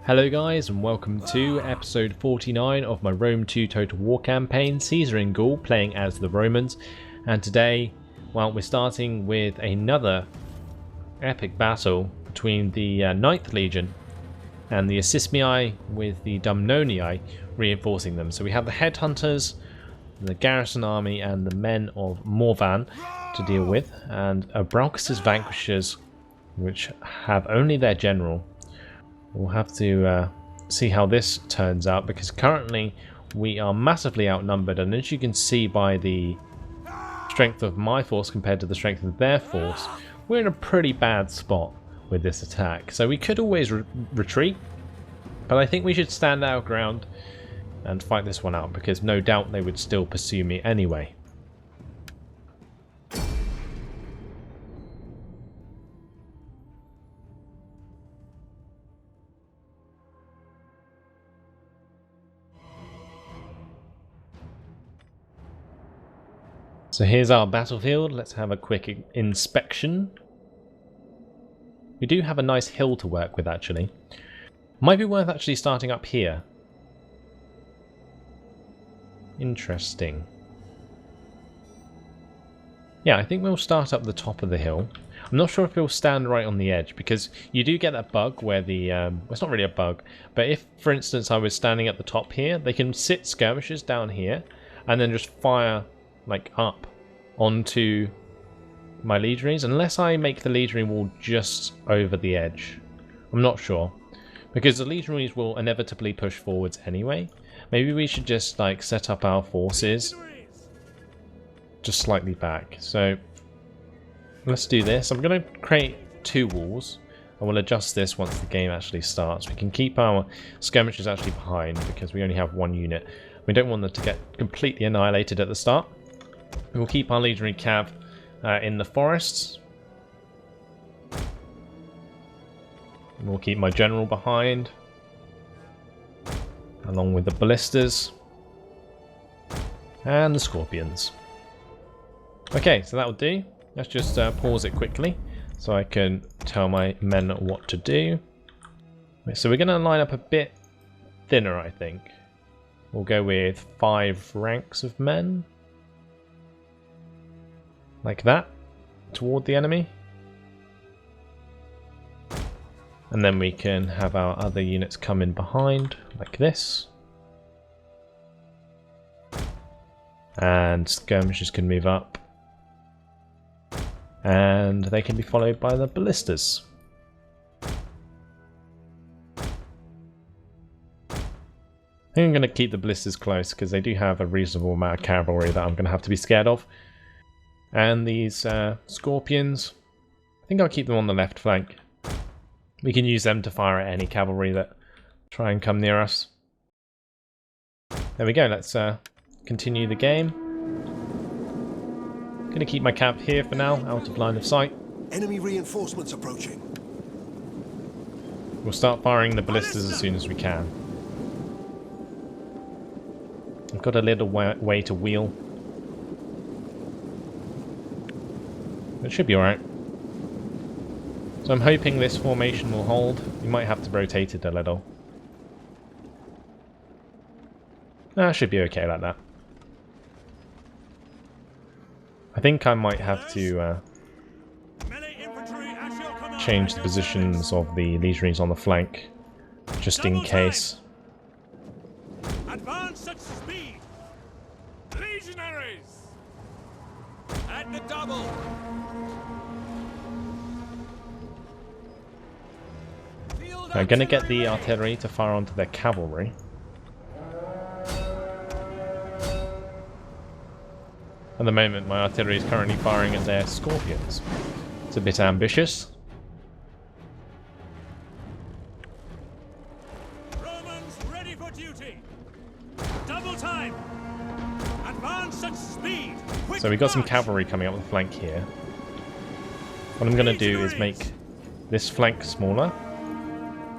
Hello guys and welcome to episode 49 of my Rome 2 Total War campaign, Caesar in Gaul, playing as the Romans. And today, well, we're starting with another epic battle between the 9th Legion and the Assismii, with the Dumnonii reinforcing them. So we have the Headhunters, the Garrison Army and the men of Morvan to deal with, and Braucus's Vanquishers, which have only their general. We'll have to see how this turns out, because currently we are massively outnumbered, and as you can see by the strength of my force compared to the strength of their force, we're in a pretty bad spot with this attack. So we could always retreat, but I think we should stand our ground and fight this one out, because no doubt they would still pursue me anyway. So here's our battlefield. Let's have a quick inspection. We do have a nice hill to work with, actually. Might be worth actually starting up here. Interesting. Yeah, I think we'll start up the top of the hill. I'm not sure if we'll stand right on the edge, because you do get that bug where the... well, it's not really a bug, but if, for instance, I was standing at the top here, they can sit skirmishers down here and then just fire like up onto my legionaries, unless I make the legionary wall just over the edge. I'm not sure, because the legionaries will inevitably push forwards anyway. Maybe we should just like set up our forces just slightly back. So let's do this. I'm going to create two walls, and we'll adjust this once the game actually starts. We can keep our skirmishers actually behind, because we only have one unit. We don't want them to get completely annihilated at the start. We'll keep our legionary cav in the forests. We'll keep my general behind, along with the ballistas and the scorpions. Okay, so that will do. Let's just pause it quickly so I can tell my men what to do. So we're going to line up a bit thinner, I think. We'll go with 5 ranks of men, like that, toward the enemy. And then we can have our other units come in behind, like this. And skirmishers can move up. And they can be followed by the ballistas. I think I'm going to keep the ballistas close, because they do have a reasonable amount of cavalry that I'm going to have to be scared of. And these scorpions, I think I'll keep them on the left flank. We can use them to fire at any cavalry that try and come near us. There we go, let's continue the game. I'm going to keep my cav here for now, out of line of sight. Enemy reinforcements approaching. We'll start firing the ballistas as soon as we can. I've got a little way to wheel. It should be alright. So I'm hoping this formation will hold. You might have to rotate it a little. No, it should be okay like that. I think I might have to change the positions of the legionaries on the flank, just in case. Advance at speed! Legionaries! At the double! I'm going to get the artillery to fire onto their cavalry. At the moment, my artillery is currently firing at their scorpions. It's a bit ambitious. Romans ready for duty! Double time! Advance at speed! Quick So we've got some march! cavalry coming up the flank here. What I'm going to do is make this flank smaller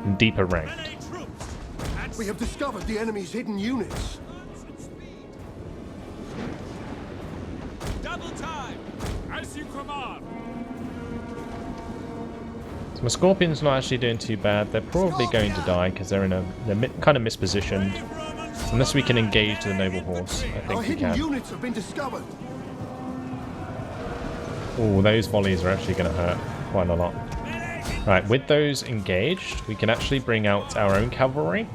and deeper ranked. Melee troops! At We have discovered the enemy's hidden units. advance at speed! Double time! As you command! My Scorpion's not actually doing too bad. They're probably going to die because they're kind of mispositioned. Unless we can engage the noble horse, I Our think we hidden can. units have been discovered. Oh, those volleys are actually going to hurt quite a lot. Right, with those engaged, we can actually bring out our own cavalry,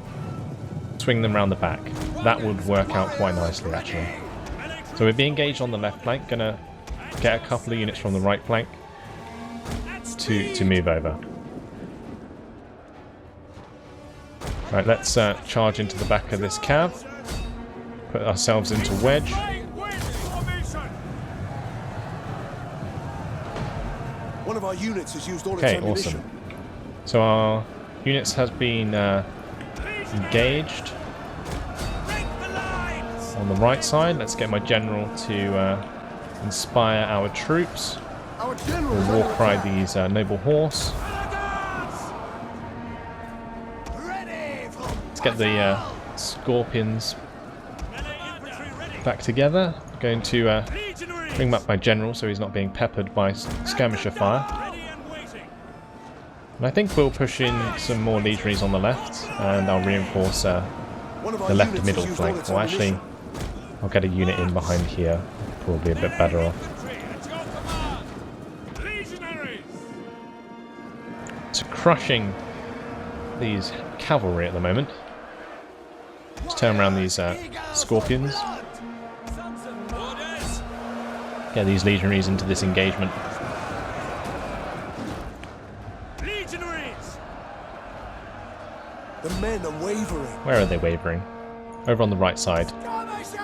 swing them around the back. That would work out quite nicely, actually. So we'll be engaged on the left flank, going to get a couple of units from the right flank to move over. Right, let's charge into the back of this cav, put ourselves into wedge. One of our units has used all its Okay, ammunition. awesome. So our units has been engaged on the right side. Let's get my general to inspire our troops. Our general We'll walk ride these noble horse. Let's get the scorpions back together. Going to bring up my general so he's not being peppered by skirmisher fire. And I think we'll push in some more legionaries on the left, and I'll reinforce the left middle flank. Well, actually, I'll get a unit in behind here. Probably a bit better off. So crushing these cavalry at the moment. Let's turn around these scorpions. Get these legionaries into this engagement. The men are wavering. Where are they wavering? Over on the right side.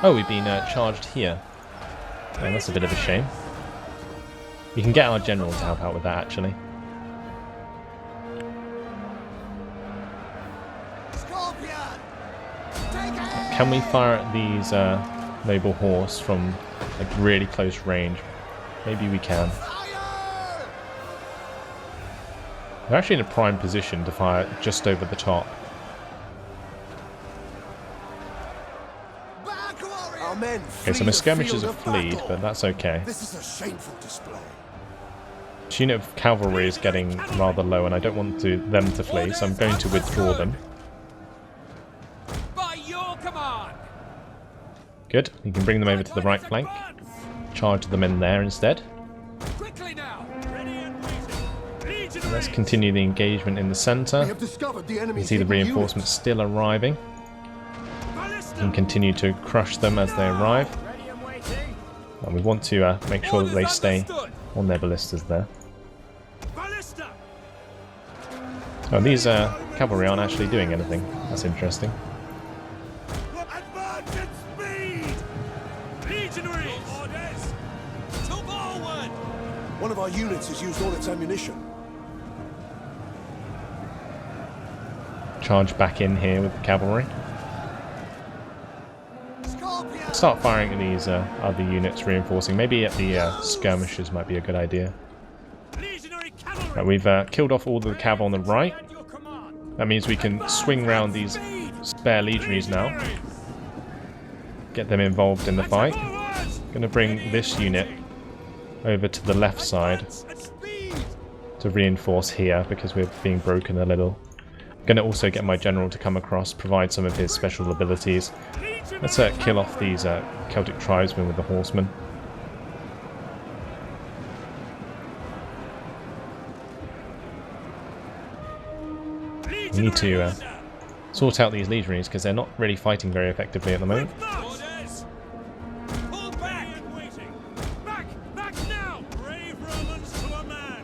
Oh, we've been charged here. Oh, that's a bit of a shame. We can get our general to help out with that, actually. Can we fire at these noble horse from like really close range? Maybe we can. They're actually in a prime position to fire just over the top. Our men Okay, so my skirmishers have fled, fled, but that's okay. This is a shameful display. This unit of cavalry is getting rather low, and I don't want them to flee, so I'm going to withdraw them. By your command. Good. You can bring them over to the right flank. Charge them in there instead. Quickly now. Ready and waiting. Let's continue the engagement in the We centre. have discovered the You enemy's can see the hidden reinforcements units. still arriving. You can continue to crush them as they arrive. Ready and waiting. And we want to make sure that they stay on their ballistas there. Ballista. Oh, these cavalry aren't actually doing anything. That's interesting. Advance at speed. Legionaries. Orders. To forward. One of our units has used all its ammunition. Charge back in here with the cavalry. Start firing at these other units, reinforcing. Maybe at the skirmishers might be a good idea. Legionary cavalry. Right, we've killed off all the cav on the right. At your command. That means we can swing round these spare legionaries now. Get them involved in the fight. Gonna bring this unit over to the left side At speed. to reinforce here because we're being broken a little. Gonna also get my general to come across, provide some of his special abilities. Let's kill off these Celtic tribesmen with the horsemen. We need to sort out these legionaries because they're not really fighting very effectively at the moment. Orders. Pull back. Waiting. Back. Back now. Brave Romans to a man.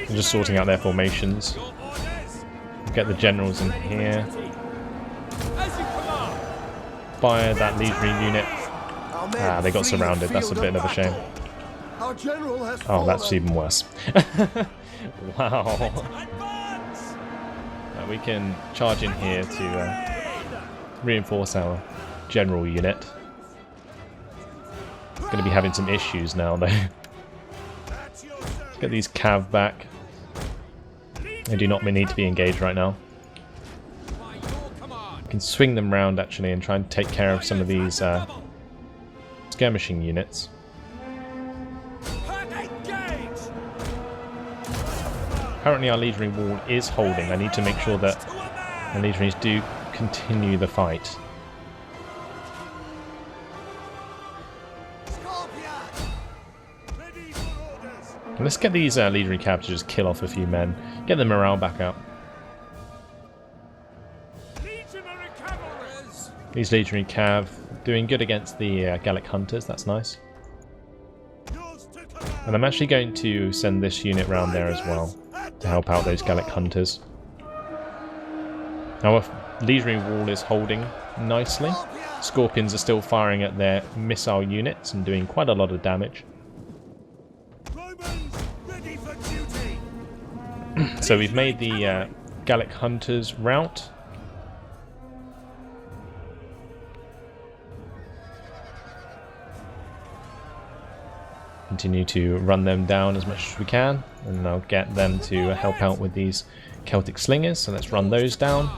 I'm just sorting out their formations. Your orders. Get the generals in here. As you command. Fire that legionary unit. Our men Ah, they got flee the surrounded. That's a field bit of a shame. battle. Our general has Oh, that's fallen. even worse. Wow. Advance. We can charge in here to reinforce our general unit. Going to be having some issues now, though. At your service. Get these cav back. They do not need to be engaged right now. By your command. We can swing them round actually and try and take care of some of these skirmishing units. Engage. Apparently our legionary wall is holding. I need to make sure that the legionaries do continue the fight. Let's get these legionary cav to just kill off a few men. Get the morale back up. These legionary cav doing good against the Gallic hunters. That's nice. And I'm actually going to send this unit round there as well to help out those Gallic hunters. Our legionary wall is holding nicely. Scorpions are still firing at their missile units and doing quite a lot of damage. So we've made the Gallic hunters rout. Continue to run them down as much as we can, and I'll get them to help out with these Celtic slingers. So let's run those down.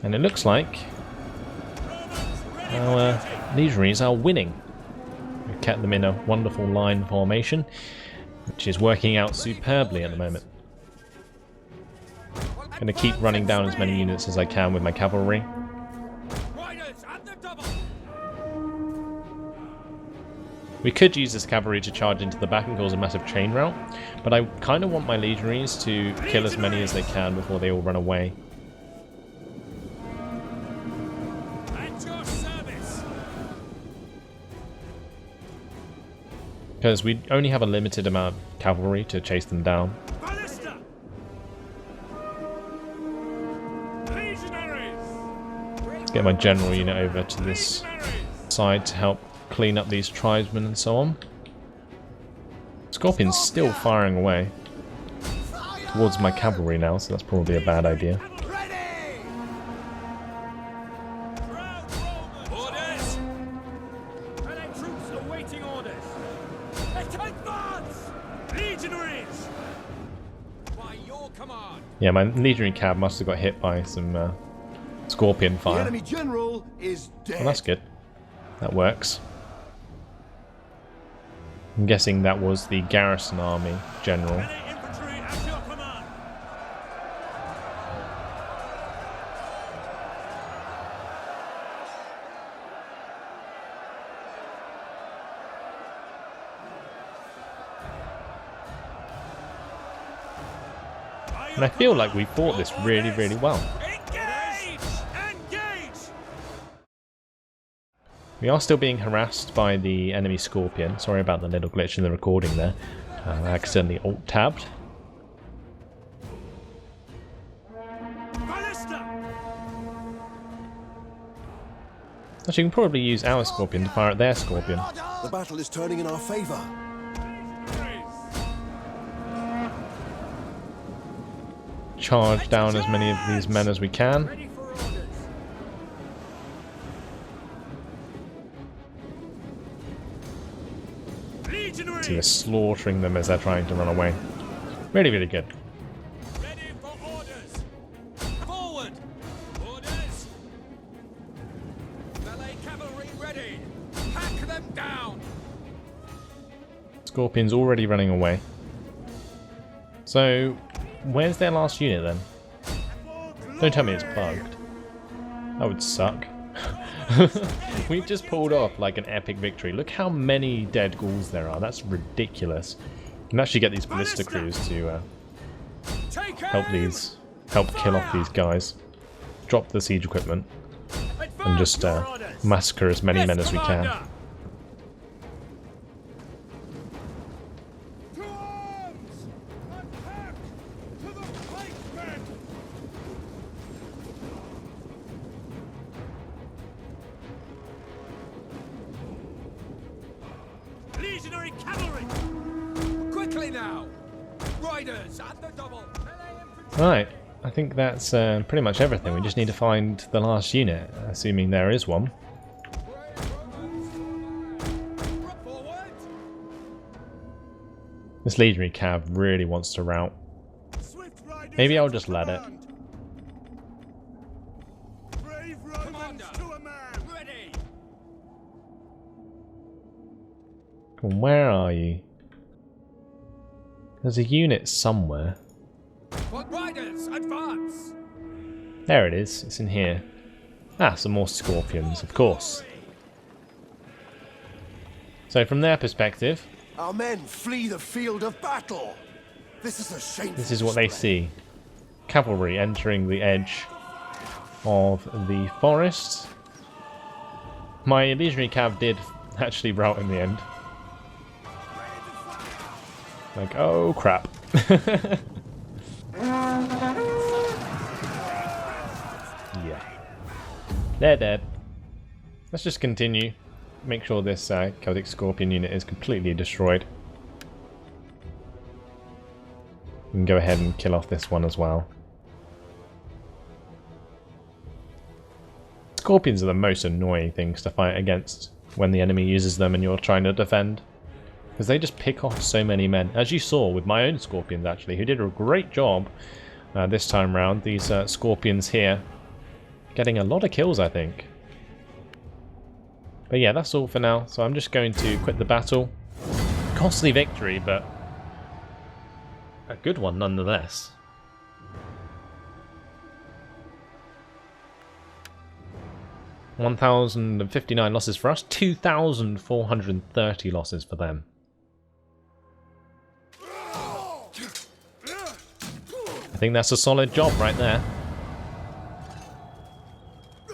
And it looks like our legionaries are winning. We've kept them in a wonderful line formation, which is working out superbly at the moment. I'm going to keep running down as many units as I can with my cavalry. We could use this cavalry to charge into the back and cause a massive chain rout, but I kind of want my legionaries to kill as many as they can before they all run away. Because we only have a limited amount of cavalry to chase them down. Let's get my general unit over to this side to help clean up these tribesmen and so on. Scorpion's still firing away towards my cavalry now, so that's probably a bad idea. Yeah, my legionary cav must have got hit by some scorpion fire. The enemy general is dead. Well, that's good. That works. I'm guessing that was the garrison army general. And I feel like we fought this really, really well. We are still being harassed by the enemy Scorpion. Sorry about the little glitch in the recording there. I accidentally alt-tabbed. Actually, we can probably use our Scorpion to fire at their Scorpion. The battle is turning in our favour. Charge down as many of these men as we can. So they're slaughtering them as they're trying to run away. Really, really good. Ready for orders. Forward. Orders. Melee cavalry ready. Hack them down. Scorpion's already running away. So, where's their last unit then? Don't tell me it's bugged. That would suck. We've just pulled off like an epic victory. Look how many dead Gauls there are. That's ridiculous. You can actually get these ballista crews to help kill off these guys. Drop the siege equipment and just massacre as many men as we can. Legionary cavalry! Quickly now! Riders at the double! Right, I think that's pretty much everything. We just need to find the last unit, assuming there is one. This legionary cav really wants to rout. Maybe I'll just let it. Come on, where are you? There's a unit somewhere. What riders, advance! There it is. It's in here. Ah, some more scorpions, of course. So from their perspective, Our men flee the field of battle. This is a shameful this is what they display. see. Cavalry entering the edge of the forest. My legionary cav did actually rout in the end. Like, oh crap. Yeah. They're dead. Let's just continue. Make sure this Celtic Scorpion unit is completely destroyed. We can go ahead and kill off this one as well. Scorpions are the most annoying things to fight against when the enemy uses them and you're trying to defend. Because they just pick off so many men. As you saw with my own Scorpions actually, who did a great job this time round. These Scorpions here getting a lot of kills, I think. But yeah, that's all for now. So I'm just going to quit the battle. Costly victory, but a good one nonetheless. (1,059) losses for us, 2,430 losses for them. I think that's a solid job right there.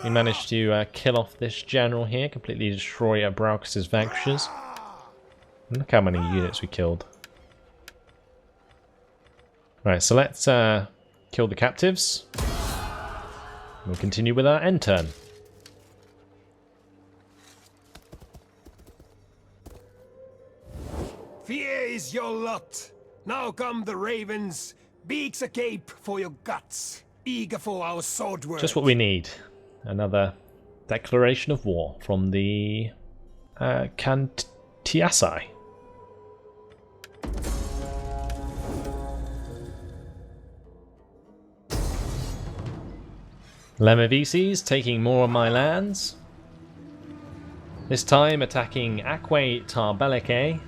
We managed to kill off this general here, completely destroy Brauchus's vanquishers. And look how many units we killed. Right, so let's kill the captives. We'll continue with our end turn. Fear is your lot. Now come the ravens, beaks agape for your guts, eager for our sword work. Just what we need. Another declaration of war from the Cantiasai. Lemovices taking more of my lands. This time attacking Aquae Tarbellicae.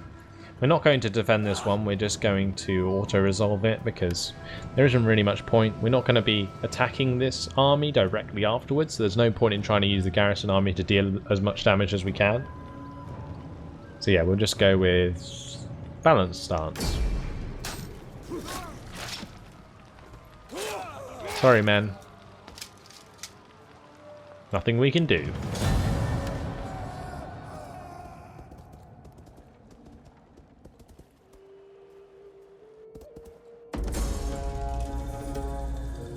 We're not going to defend this one, we're just going to auto-resolve it because there isn't really much point. We're not going to be attacking this army directly afterwards, so there's no point in trying to use the garrison army to deal as much damage as we can. So yeah, we'll just go with balanced stance. Sorry, men. Nothing we can do.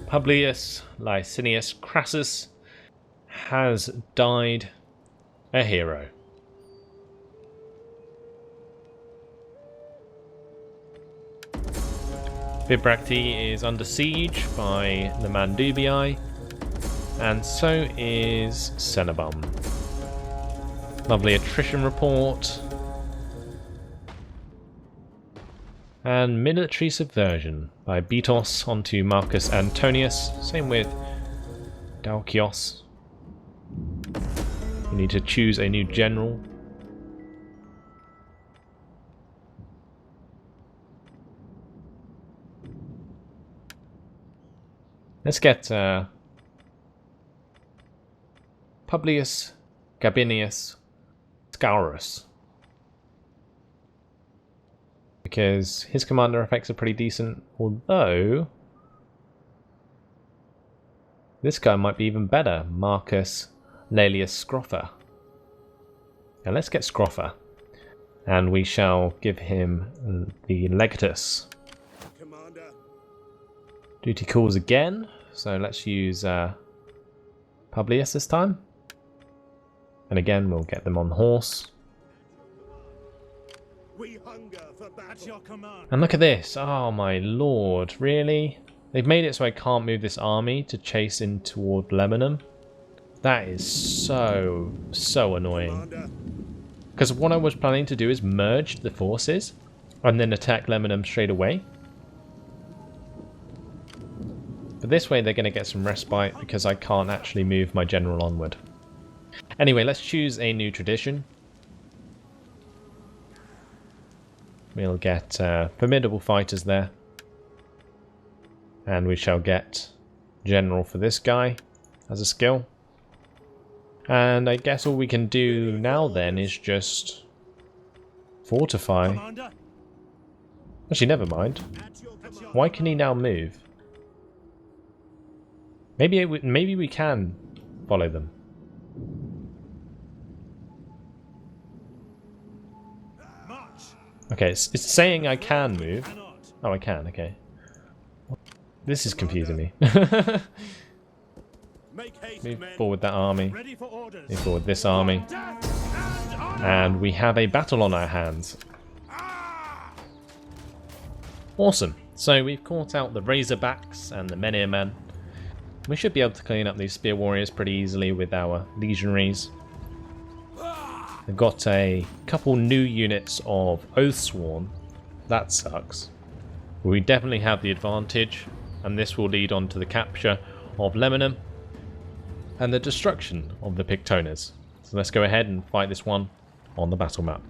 Publius Licinius Crassus has died a hero. Bibracte is under siege by the Mandubii, and so is Cenobum. Lovely attrition report. And military subversion by Betos onto Marcus Antonius. Same with Dalkios. We need to choose a new general. Let's get Publius Gabinius Scaurus, because his commander effects are pretty decent, although this guy might be even better, Marcus Laelius Scroffa. Now let's get Scroffa, and we shall give him the Legatus. Commander. Duty calls again, so let's use Publius this time. And again, we'll get them on horse. We hunger for battle. And look at this. Oh my lord, really? They've made it so I can't move this army to chase in toward Lebanon. That is so annoying. Because what I was planning to do is merge the forces and then attack Lebanon straight away. But this way they're going to get some respite because I can't actually move my general onward. Anyway, let's choose a new tradition. We'll get formidable fighters there. And we shall get general for this guy as a skill. And I guess all we can do now then is just fortify. Actually, never mind. Why can he now move? Maybe we can follow them. Okay, it's saying I can move. Oh, I can, okay. This is confusing me. Move forward that army. Move forward this army. And we have a battle on our hands. Awesome. So we've caught out the Razorbacks and the Menhir men. We should be able to clean up these spear warriors pretty easily with our legionaries. We've got a couple new units of Oathsworn. That sucks. We definitely have the advantage, and this will lead on to the capture of Lemanum and the destruction of the Pictonas. So let's go ahead and fight this one on the battle map.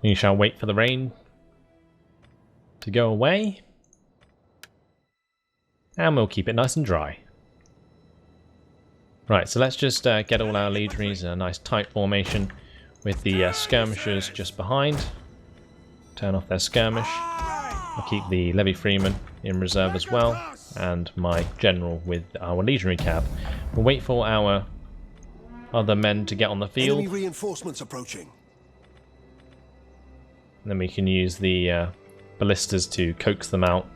We shall wait for the rain to go away, and we'll keep it nice and dry. Right, so let's just get all our legionaries in a nice tight formation with the skirmishers just behind. Turn off their skirmish. I'll keep the levy freeman in reserve as well, and my general with our legionary cab. We'll wait for our other men to get on the field. Enemy reinforcements approaching. And then we can use the ballistas to coax them out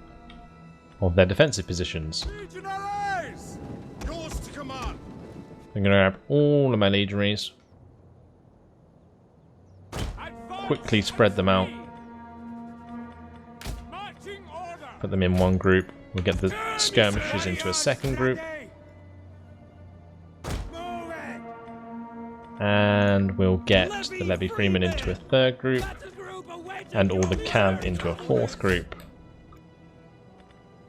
of their defensive positions. Legionaries! Yours to command. I'm going to grab all of my legionaries, quickly spread them out, put them in one group. We'll get the skirmishers into a second group, and we'll get the levy freeman into a third group, and all the cav into a fourth group.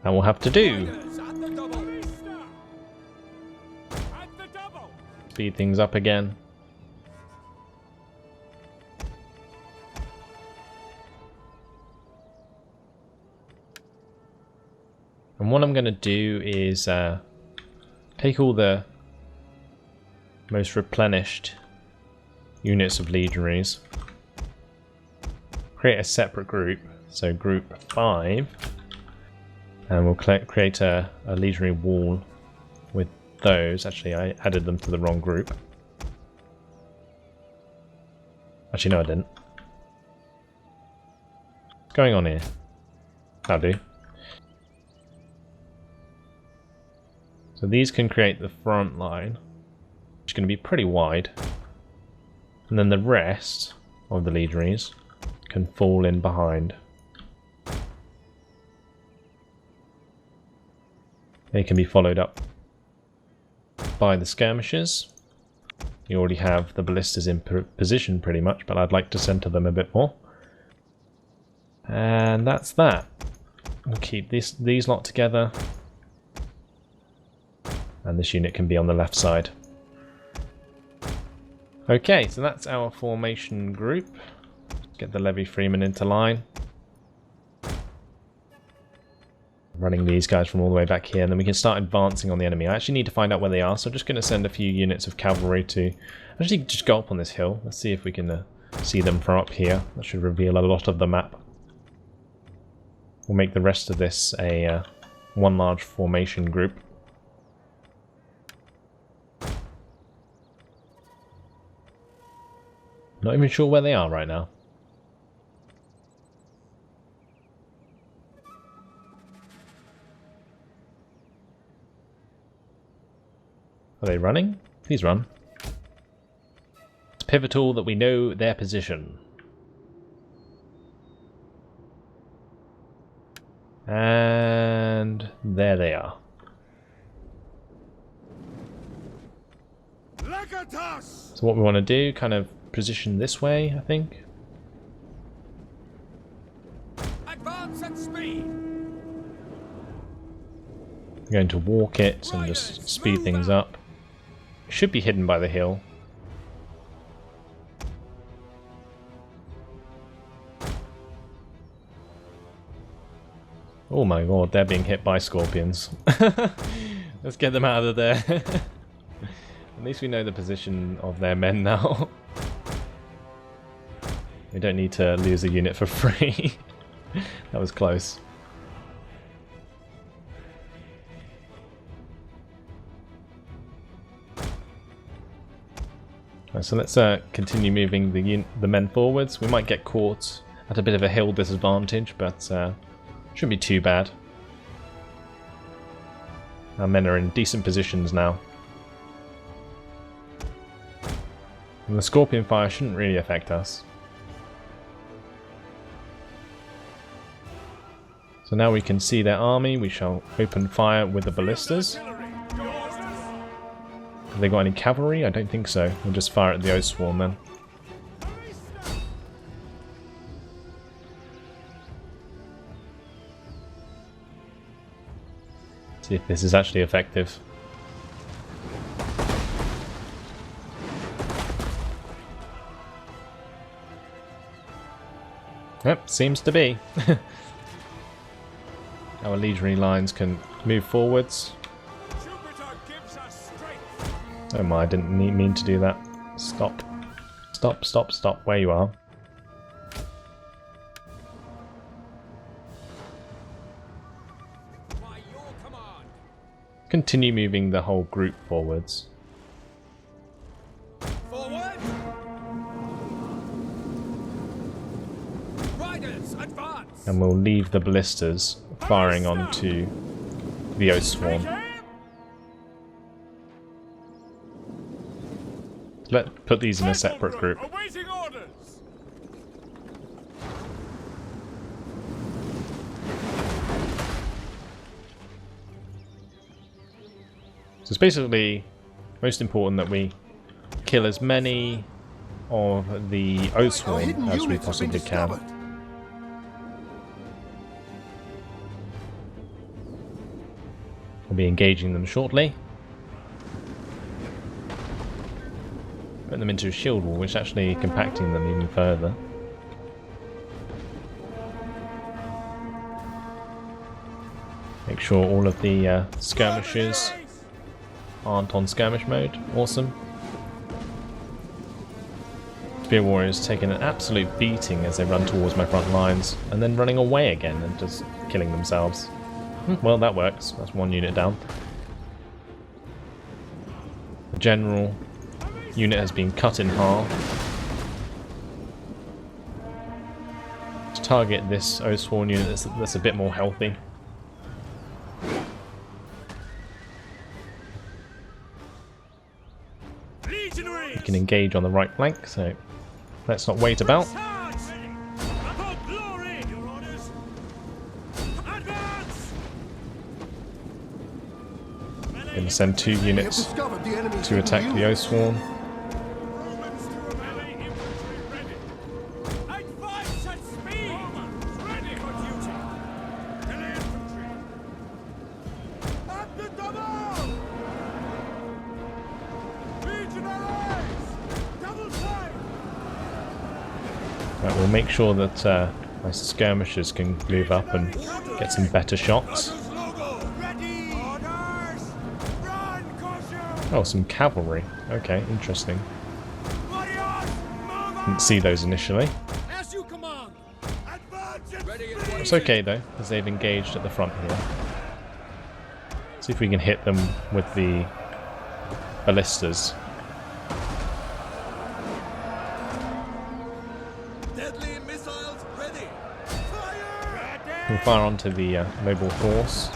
And we'll have to do speed things up again. And what I'm going to do is take all the most replenished units of legionaries, create a separate group, so group 5, and we'll create a legionary wall with those. Actually, I added them to the wrong group. Actually, no, I didn't. What's going on here? That'll do. So these can create the front line, which is going to be pretty wide, and then the rest of the legionaries can fall in behind. They can be followed up by the skirmishers. You already have the ballistas in position pretty much, but I'd like to center them a bit more. And that's that. We'll keep these lot together, and this unit can be on the left side. Okay, so that's our formation group. Get the levy freeman into line. Running these guys from all the way back here, and then we can start advancing on the enemy. I actually need to find out where they are, so I'm just going to send a few units of cavalry to actually just go up on this hill. Let's see if we can see them from up here. That should reveal a lot of the map. We'll make the rest of this a one large formation group. Not even sure where they are right now. Are they running? Please run. It's pivotal that we know their position. And there they are. So what we want to do, kind of position this way, I think. Advance at speed. I'm going to walk it and just speed things up. It should be hidden by the hill. Oh my god, they're being hit by scorpions. Let's get them out of there. At least we know the position of their men now. We don't need to lose a unit for free. That was close. Right, so let's continue moving the men forwards. We might get caught at a bit of a hill disadvantage, but shouldn't be too bad. Our men are in decent positions now. And the scorpion fire shouldn't really affect us. So now we can see their army. We shall open fire with the ballistas. Have they got any cavalry? I don't think so. We'll just fire at the Oath Swarm then. See if this is actually effective. Yep, seems to be. Our legionary lines can move forwards. Oh my, I didn't mean to do that. Stop. Stop, stop, stop. Where you are. Continue moving the whole group forwards. Forward! Riders, advance! And we'll leave the ballistas firing onto the Oath Swarm. Let's put these in a separate group. Awaiting orders! So it's basically most important that we kill as many of the Oath Swarm as we possibly can. We'll be engaging them shortly. Put them into a shield wall, which is actually compacting them even further. Make sure all of the skirmishers aren't on skirmish mode. Awesome. Spear warriors taking an absolute beating as they run towards my front lines, and then running away again and just killing themselves. Well, that works. That's one unit down. The general unit has been cut in half. To target this Oath Sworn unit that's a bit more healthy. We can engage on the right flank, so let's not wait about. Going to send 2 units to attack the Oath Swarm. We'll make sure that my skirmishers can move up and get some better shots. Oh, some cavalry. Okay, interesting. Didn't see those initially. It's okay though, because they've engaged at the front here. See if we can hit them with the ballistas. We'll fire onto the noble horse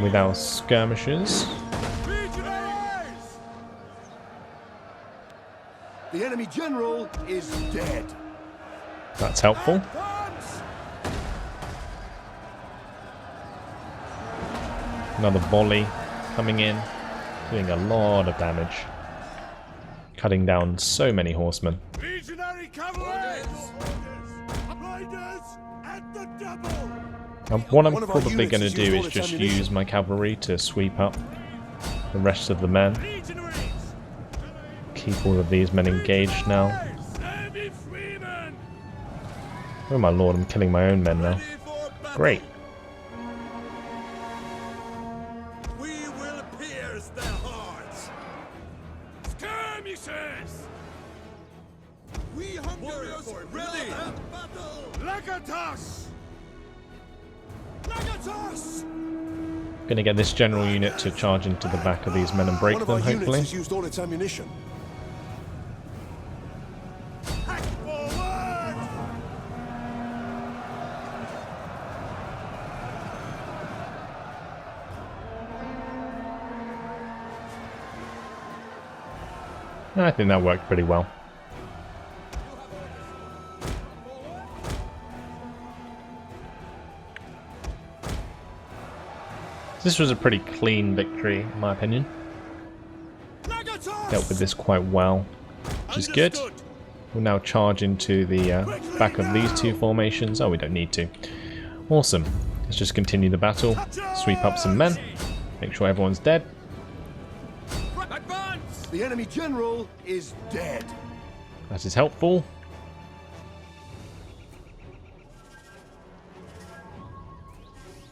with our skirmishers. The enemy general is dead. That's helpful. Another volley coming in, doing a lot of damage. Cutting down so many horsemen. Legionary cavalry! Riders at the double! What I'm probably going to do is just use my cavalry to sweep up the rest of the men. Keep all of these men engaged now. Oh my lord, I'm killing my own men now. Great. We will pierce their hearts. Skirmishes. We Hungarians ready. Legatus. Legatus. Gonna get this general unit to charge into the back of these men and break them, hopefully. Units has used all its ammunition. I think that worked pretty well. This was a pretty clean victory, in my opinion. Dealt with this quite well, which is good. We'll now charge into the back of these two formations. Oh, we don't need to. Awesome. Let's just continue the battle. Sweep up some men. Make sure everyone's dead. The enemy general is dead. That is helpful.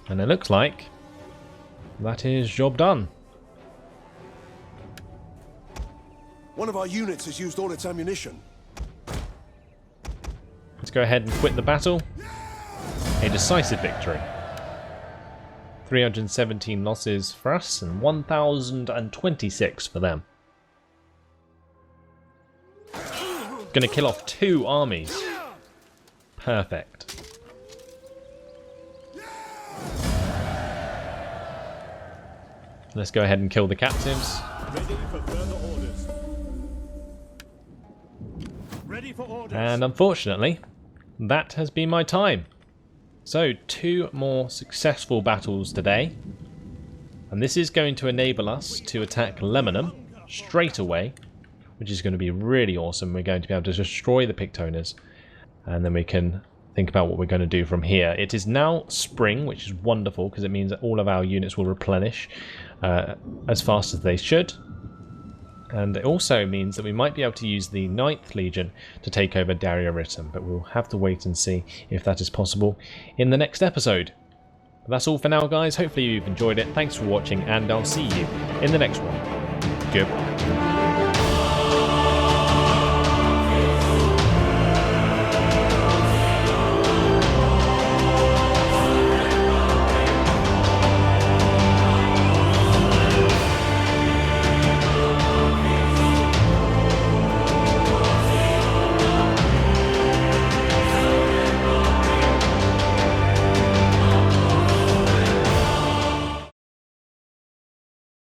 And it looks like that is job done. One of our units has used all its ammunition. Let's go ahead and quit the battle. A decisive victory. 317 losses for us and 1,026 for them. Gonna kill off 2 armies. Perfect. Let's go ahead and kill the captives. Ready for further orders. Ready for orders. And unfortunately, that has been my time. So 2 more successful battles today. And this is going to enable us to attack Lebanon straight away, which is going to be really awesome. We're going to be able to destroy the Pictoners, and then we can think about what we're going to do from here. It is now spring, which is wonderful because it means that all of our units will replenish as fast as they should. And it also means that we might be able to use the 9th Legion to take over Darya-Ritum, but we'll have to wait and see if that is possible in the next episode. But that's all for now, guys. Hopefully you've enjoyed it. Thanks for watching, and I'll see you in the next one. Goodbye.